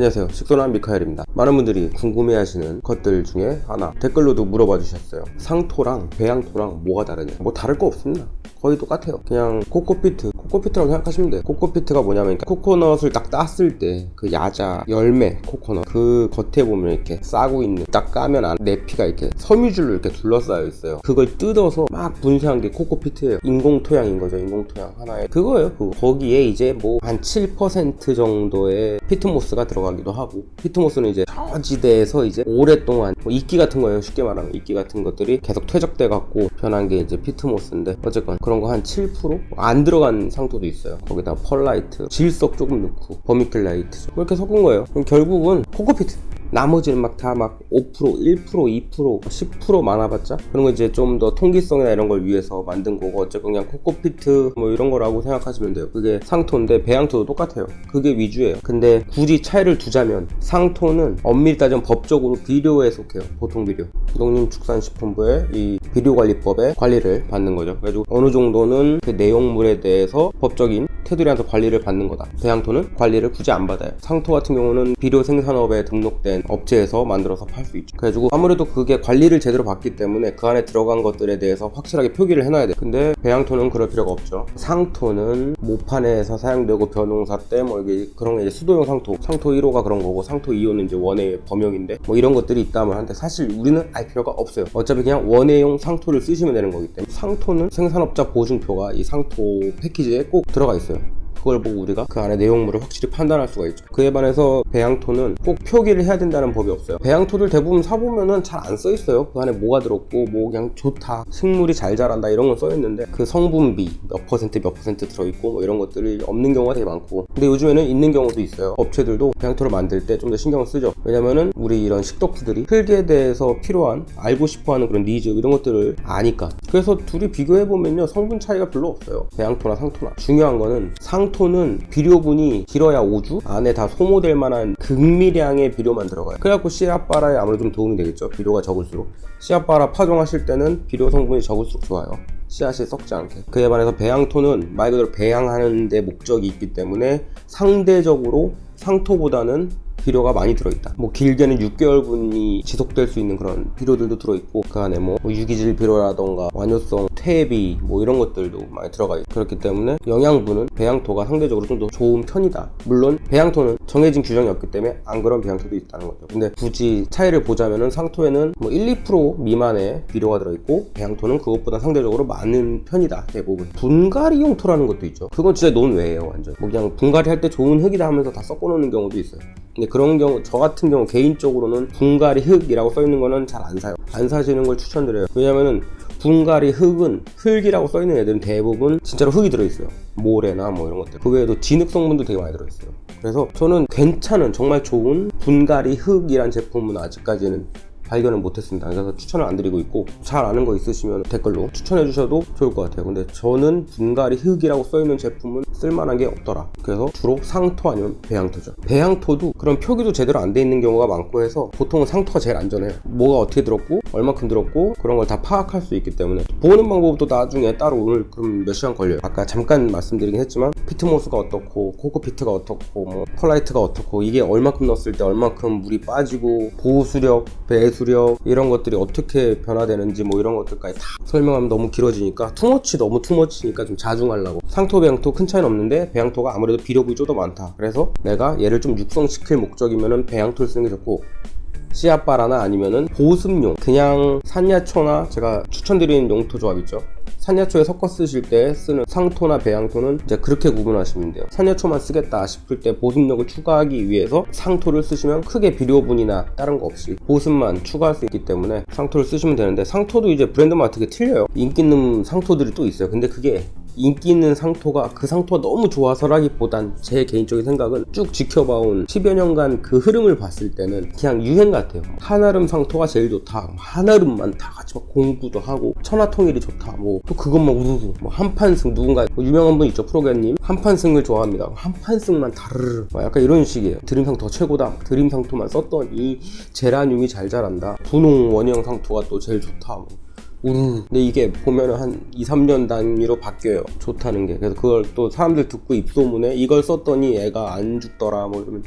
안녕하세요, 식소남 미카엘입니다. 많은 분들이 궁금해하시는 것들 중에 하나, 댓글로도 물어봐 주셨어요. 상토랑 배양토랑 뭐가 다르냐? 뭐 다를 거 없습니다. 거의 똑같아요. 그냥 코코피트라고 생각하시면 돼요. 코코피트가 뭐냐면 코코넛을 딱 땄을 때 그 야자 열매 코코넛 그 겉에 보면 이렇게 싸고 있는, 딱 까면 안 내피가 이렇게 섬유줄로 이렇게 둘러싸여 있어요. 그걸 뜯어서 막 분쇄한 게 코코피트예요. 인공토양인 거죠. 인공토양 하나에 그거예요. 거기에 이제 뭐 한 7% 정도의 피트모스가 들어가기도 하고, 피트모스는 이제 저지대에서 이제 오랫동안 뭐 이끼 같은 거예요. 쉽게 말하면 이끼 같은 것들이 계속 퇴적돼 갖고 변한 게 이제 피트모스인데, 어쨌건 그런 거 한 7%? 안 들어간 상토도 있어요. 거기다 펄라이트, 질석 조금 넣고 버미큘라이트 뭐 이렇게 섞은 거예요. 그럼 결국은 코코피트. 나머지는 막 다 막 5%, 1%, 2%, 10% 많아봤자 그런 거 이제 좀 더 통기성이나 이런 걸 위해서 만든 거고, 어쨌건 그냥 코코피트 뭐 이런 거라고 생각하시면 돼요. 그게 상토인데 배양토도 똑같아요. 그게 위주예요. 근데 굳이 차이를 두자면 상토는 엄밀히 따지면 법적으로 비료에 속해요. 보통 비료. 농림축산식품부의 이 비료관리법에 관리를 받는 거죠. 그래가지고 어느 정도는 그 내용물에 대해서 법적인 테두리에서 관리를 받는 거다. 배양토는 관리를 굳이 안 받아요. 상토 같은 경우는 비료 생산업에 등록된 업체에서 만들어서 팔 수 있죠. 그래가지고 아무래도 그게 관리를 제대로 받기 때문에 그 안에 들어간 것들에 대해서 확실하게 표기를 해놔야 돼요. 근데 배양토는 그럴 필요가 없죠. 상토는 모판에서 사용되고 벼농사 때 뭐 이게 그런 게 이제 수도용 상토 1호가 그런 거고, 상토 2호는 이제 원예 범용인데 뭐 이런 것들이 있다면 한데, 사실 우리는 알 필요가 없어요. 어차피 그냥 원예용 상토를 쓰시면 되는 거기 때문에. 상토는 생산업자 보증표가 이 상토 패키지에 꼭 들어가 있어요. 그걸 보고 우리가 그 안에 내용물을 확실히 판단할 수가 있죠. 그에 반해서 배양토는 꼭 표기를 해야 된다는 법이 없어요. 배양토들 대부분 사보면은 잘 안 써 있어요. 그 안에 뭐가 들었고 뭐 그냥 좋다, 식물이 잘 자란다 이런 건 써 있는데 그 성분비 몇 퍼센트 들어있고 뭐 이런 것들이 없는 경우가 되게 많고, 근데 요즘에는 있는 경우도 있어요. 업체들도 배양토를 만들 때 좀 더 신경을 쓰죠. 왜냐면은 우리 이런 식덕후들이 흙에 대해서 필요한, 알고 싶어하는 그런 니즈 이런 것들을 아니까. 그래서 둘이 비교해보면요, 성분 차이가 별로 없어요. 배양토나 상토나. 중요한 거는 상토는 비료분이 길어야 5주 안에 다 소모될 만한 극미량의 비료만 들어가요. 그래갖고 씨앗발화에 아무래도 좀 도움이 되겠죠. 비료가 적을수록. 씨앗발화 파종하실 때는 비료 성분이 적을수록 좋아요. 씨앗이 썩지 않게. 그에 반해서 배양토는 말 그대로 배양하는 데 목적이 있기 때문에 상대적으로 상토보다는 비료가 많이 들어있다. 뭐 길게는 6개월분이 지속될 수 있는 그런 비료들도 들어있고, 그 안에 뭐 유기질 비료라던가 완효성, 퇴비 뭐 이런 것들도 많이 들어가 있고, 그렇기 때문에 영양분은 배양토가 상대적으로 좀 더 좋은 편이다. 물론 배양토는 정해진 규정이 없기 때문에 안 그런 배양토도 있다는 거죠. 근데 굳이 차이를 보자면은 상토에는 뭐 1, 2% 미만의 비료가 들어있고, 배양토는 그것보다 상대적으로 많은 편이다. 대부분. 분갈이 용토라는 것도 있죠. 그건 진짜 논외예요. 완전 뭐 그냥 분갈이 할 때 좋은 흙이다 하면서 다 섞어 놓는 경우도 있어요. 근데 그런 경우, 저 같은 경우 개인적으로는 분갈이 흙이라고 써있는 거는 잘 안 사요. 안 사시는 걸 추천드려요. 왜냐면은 분갈이 흙은, 흙이라고 써있는 애들은 대부분 진짜로 흙이 들어있어요. 모래나 뭐 이런 것들. 그 외에도 진흙 성분도 되게 많이 들어있어요. 그래서 저는 괜찮은, 정말 좋은 분갈이 흙이란 제품은 아직까지는 발견을 못했습니다. 그래서 추천을 안 드리고 있고, 잘 아는 거 있으시면 댓글로 추천해 주셔도 좋을 것 같아요. 근데 저는 분갈이 흙이라고 써있는 제품은 쓸만한 게 없더라. 그래서 주로 상토 아니면 배양토죠. 배양토도 그런 표기도 제대로 안 돼 있는 경우가 많고 해서 보통은 상토가 제일 안전해요. 뭐가 어떻게 들었고 얼마큼 들었고 그런 걸 다 파악할 수 있기 때문에. 보는 방법도 나중에 따로 오늘 그럼 몇 시간 걸려요. 아까 잠깐 말씀드리긴 했지만 피트모스가 어떻고 코코피트가 어떻고 뭐 펄라이트가 어떻고, 이게 얼마큼 넣었을 때 얼마큼 물이 빠지고 보수력, 배수력 이런 것들이 어떻게 변화되는지 뭐 이런 것들까지 다 설명하면 너무 길어지니까 너무 투머치니까 좀 자중하려고. 상토 배양토 큰 차이는 없는데 배양토가 아무래도 비료분이 좀 더 많다. 그래서 내가 얘를 좀 육성시킬 목적이면은 배양토를 쓰는 게 좋고, 씨앗바라나 아니면은 보습용, 그냥 산야초나 제가 추천드리는 용토 조합 있죠. 산야초에 섞어 쓰실 때 쓰는 상토나 배양토는 이제 그렇게 구분하시면 돼요. 산야초만 쓰겠다 싶을 때 보습력을 추가하기 위해서 상토를 쓰시면 크게 비료분이나 다른 거 없이 보습만 추가할 수 있기 때문에 상토를 쓰시면 되는데, 상토도 이제 브랜드마다 되게 틀려요. 인기 있는 상토들이 또 있어요. 근데 그게 인기 있는 상토가 그 상토가 너무 좋아서라기보단 제 개인적인 생각은 쭉 지켜봐온 10여 년간 그 흐름을 봤을 때는 그냥 유행 같아요. 한아름 상토가 제일 좋다, 한아름만 다 같이 막 공부도 하고, 천하통일이 좋다, 뭐 또 그것만 우르르 뭐 한판승, 누군가 뭐 유명한 분 있죠, 프로그램님 한판승을 좋아합니다. 한판승만 다르르 약간 이런 식이에요. 드림상토가 최고다, 드림상토만 썼더니 제라늄이 잘 자란다, 분홍 원형 상토가 또 제일 좋다, 뭐 근데 이게 보면은 한 2, 3년 단위로 바뀌어요. 좋다는 게. 그래서 그걸 또 사람들 듣고 입소문에 이걸 썼더니 애가 안 죽더라 뭐 이러면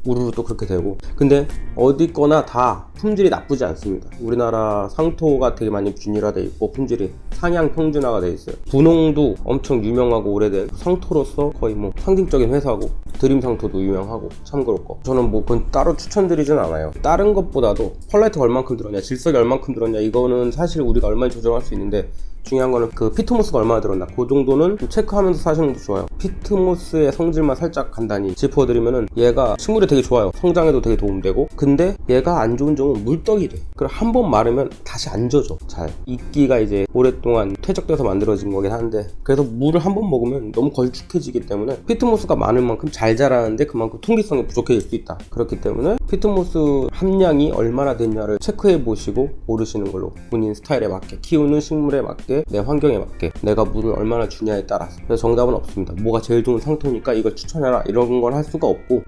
우르르 또 그렇게 되고. 근데 어디 거나 다 품질이 나쁘지 않습니다. 우리나라 상토가 되게 많이 균일화돼 있고 품질이 상향 평준화가 돼 있어요. 분홍도 엄청 유명하고 오래된 상토로서 거의 뭐 상징적인 회사고, 드림 상토도 유명하고 참고로 거. 저는 뭐 그건 따로 추천드리진 않아요. 다른 것보다도 펄라이트가 얼만큼 들었냐, 질석이 얼만큼 들었냐, 이거는 사실 우리가 얼마나 조정할 수 있는데, 중요한 거는 그 피트모스가 얼마나 들었나, 그 정도는 좀 체크하면서 사시는 것도 좋아요. 피트모스의 성질만 살짝 간단히 짚어드리면은, 얘가 식물에 되게 좋아요. 성장에도 되게 도움되고. 근데 얘가 안 좋은 점은 물떡이 돼. 그럼 한 번 마르면 다시 안 젖어 잘. 이끼가 이제 오랫동안 퇴적돼서 만들어진 거긴 한데, 그래서 물을 한 번 먹으면 너무 걸쭉해지기 때문에 피트모스가 많은 만큼 잘 자라는데 그만큼 통기성이 부족해질 수 있다. 그렇기 때문에 피트모스 함량이 얼마나 됐냐를 체크해 보시고 고르시는 걸로, 본인 스타일에 맞게, 키우는 식물에 맞게, 내 환경에 맞게 내가 물을 얼마나 주냐에 따라서. 그래서 정답은 없습니다. 뭐가 제일 좋은 상토니까 이걸 추천해라 이런 걸 할 수가 없고,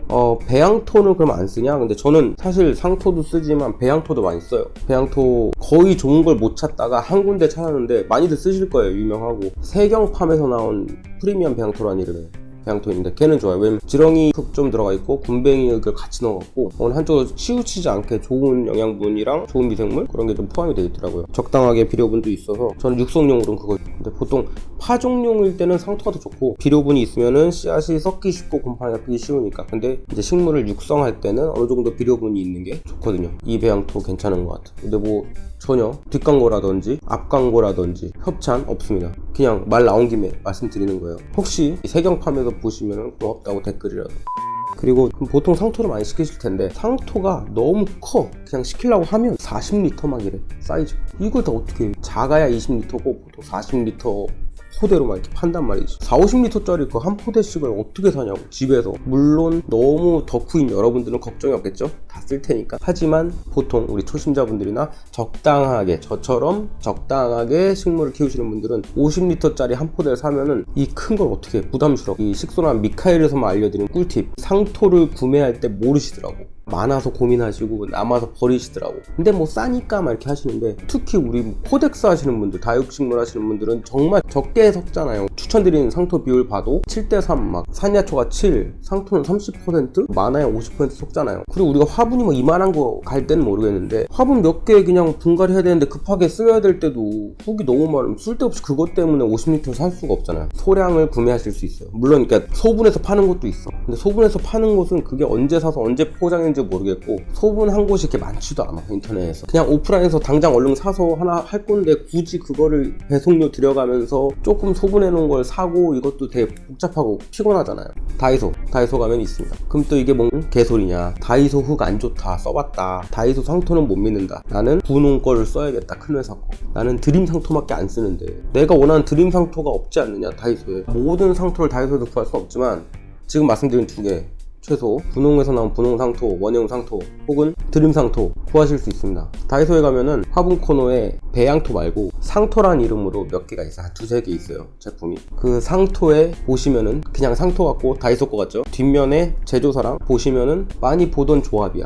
배양토는 그럼 안 쓰냐? 근데 저는 사실 상토도 쓰지만 배양토도 많이 써요. 배양토 거의 좋은 걸 못 찾다가 한 군데 찾았는데, 많이들 쓰실 거예요. 유명하고 세경팜에서 나온 프리미엄 배양토라는 이름의 배양토 있는데 걔는 좋아요. 왜냐면 지렁이 흙 좀 들어가 있고 군뱅이 흙을 같이 넣어갖고 어느 한쪽으로 치우치지 않게 좋은 영양분이랑 좋은 미생물 그런 게 좀 포함이 되어 있더라고요. 적당하게 비료분도 있어서 저는 육성용으로는 그거. 근데 보통 파종용일 때는 상토가 더 좋고, 비료분이 있으면은 씨앗이 썩기 쉽고 곰팡이 잡히기 쉬우니까. 근데 이제 식물을 육성할 때는 어느 정도 비료분이 있는 게 좋거든요. 이 배양토 괜찮은 것 같아요. 근데 뭐 전혀 뒷광고라든지 앞광고라든지 협찬 없습니다. 그냥 말 나온 김에 말씀드리는 거예요. 혹시 세경팜에서 보시면 고맙다고 댓글이라도. 그리고 보통 상토를 많이 시키실 텐데, 상토가 너무 커. 그냥 시키려고 하면 40리터 막 이래, 사이즈. 이걸 다 어떻게 해. 작아야 20리터고 보통 40리터 포대로 막 이렇게 판단 말이지. 40~50리터짜리 그 한 포대씩을 어떻게 사냐고, 집에서. 물론 너무 덕후인 여러분들은 걱정이 없겠죠? 다 쓸 테니까. 하지만 보통 우리 초심자분들이나 적당하게, 저처럼 적당하게 식물을 키우시는 분들은 50리터짜리 한 포대를 사면은 이 큰 걸 어떻게 해. 부담스러워. 이 식소남 미카엘에서만 알려드린 꿀팁, 상토를 구매할 때 모르시더라고. 많아서 고민하시고 남아서 버리시더라고. 근데 뭐 싸니까 막 이렇게 하시는데, 특히 우리 코덱스 하시는 분들, 다육식물 하시는 분들은 정말 적게 섞잖아요. 추천드리는 상토 비율 봐도 7:3, 막 산야초가 7, 상토는 30%, 많아야 50% 섞잖아요. 그리고 우리가 화분이 뭐 이만한 거 갈 때는 모르겠는데, 화분 몇 개 그냥 분갈이 해야 되는데 급하게 써야 될 때도 흙이 너무 많으면 쓸데없이 그것 때문에 50리터 살 수가 없잖아요. 소량을 구매하실 수 있어요. 물론 그러니까 소분해서 파는 것도 있어. 근데 소분해서 파는 곳은 그게 언제 사서 언제 포장했는지 모르겠고, 소분한 곳이 이렇게 많지도 않아. 인터넷에서 그냥 오프라인에서 당장 얼른 사서 하나 할 건데, 굳이 그거를 배송료 들여가면서 조금 소분해 놓은 걸 사고, 이것도 되게 복잡하고 피곤하잖아요. 다이소 가면 있습니다. 그럼 또 이게 뭔 개소리냐, 다이소 흙 안 좋다, 써봤다, 다이소 상토는 못 믿는다, 나는 분홍 거를 써야겠다, 큰 회사 거. 나는 드림 상토밖에 안 쓰는데, 내가 원하는 드림 상토가 없지 않느냐, 다이소에. 모든 상토를 다이소에서 구할 수는 없지만 지금 말씀드린 두 개, 최소 분홍에서 나온 분홍 상토, 원형 상토 혹은 드림 상토 구하실 수 있습니다. 다이소에 가면은 화분 코너에 배양토 말고 상토란 이름으로 몇 개가 있어요. 한 두세 개 있어요, 제품이. 그 상토에 보시면은 그냥 상토 같고 다이소 거 같죠? 뒷면에 제조사랑 보시면은 많이 보던 조합이야.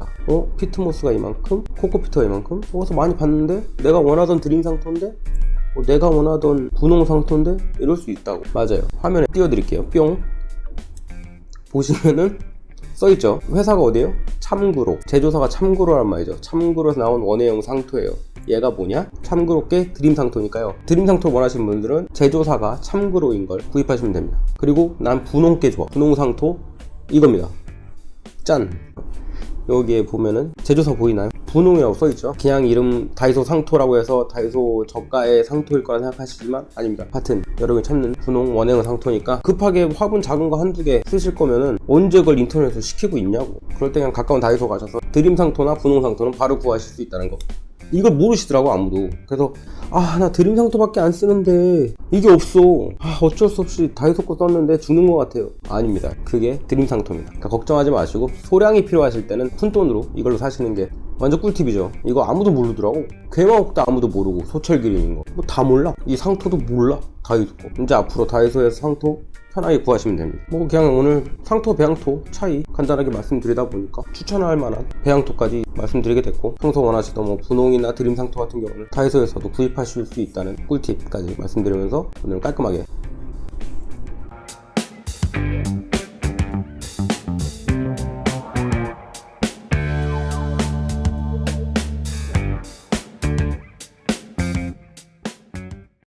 피트모스가 이만큼, 코코피트가 이만큼. 그래서 많이 봤는데 내가 원하던 드림 상토인데, 내가 원하던 분홍 상토인데, 이럴 수 있다고. 맞아요. 화면에 띄워드릴게요. 뿅 보시면은 써있죠. 회사가 어디예요? 참구로. 제조사가 참구로란 말이죠. 참구로에서 나온 원예형 상토예요. 얘가 뭐냐? 참구로께 드림 상토니까요. 드림 상토 원하시는 분들은 제조사가 참구로인 걸 구입하시면 됩니다. 그리고 난 분홍께 좋아. 분홍 상토 이겁니다. 짠! 여기에 보면은 제조사 보이나요? 분홍이라고 써있죠. 그냥 이름 다이소 상토라고 해서 다이소 저가의 상토일 거라 생각하시지만 아닙니다. 하여튼 여러분이 찾는 분홍 원형 상토니까, 급하게 화분 작은 거 한두 개 쓰실 거면은 언제 그걸 인터넷에서 시키고 있냐고. 그럴 때 그냥 가까운 다이소 가셔서 드림 상토나 분홍 상토는 바로 구하실 수 있다는 거. 이걸 모르시더라고, 아무도. 그래서 나 드림 상토밖에 안 쓰는데 이게 없어. 어쩔 수 없이 다이소 거 썼는데 죽는 것 같아요. 아닙니다. 그게 드림 상토입니다. 그러니까 걱정하지 마시고, 소량이 필요하실 때는 푼돈으로 이걸로 사시는 게 완전 꿀팁이죠. 이거 아무도 모르더라고. 괴마옥도 아무도 모르고, 소철기린인 거 뭐 다 몰라. 이 상토도 몰라, 다이소 거. 이제 앞으로 다이소에서 상토 편하게 구하시면 됩니다. 뭐 그냥 오늘 상토 배양토 차이 간단하게 말씀드리다 보니까 추천할 만한 배양토까지 말씀드리게 됐고, 평소 원하시던 뭐 분홍이나 드림 상토 같은 경우는 다이소에서도 구입하실 수 있다는 꿀팁까지 말씀드리면서 오늘 깔끔하게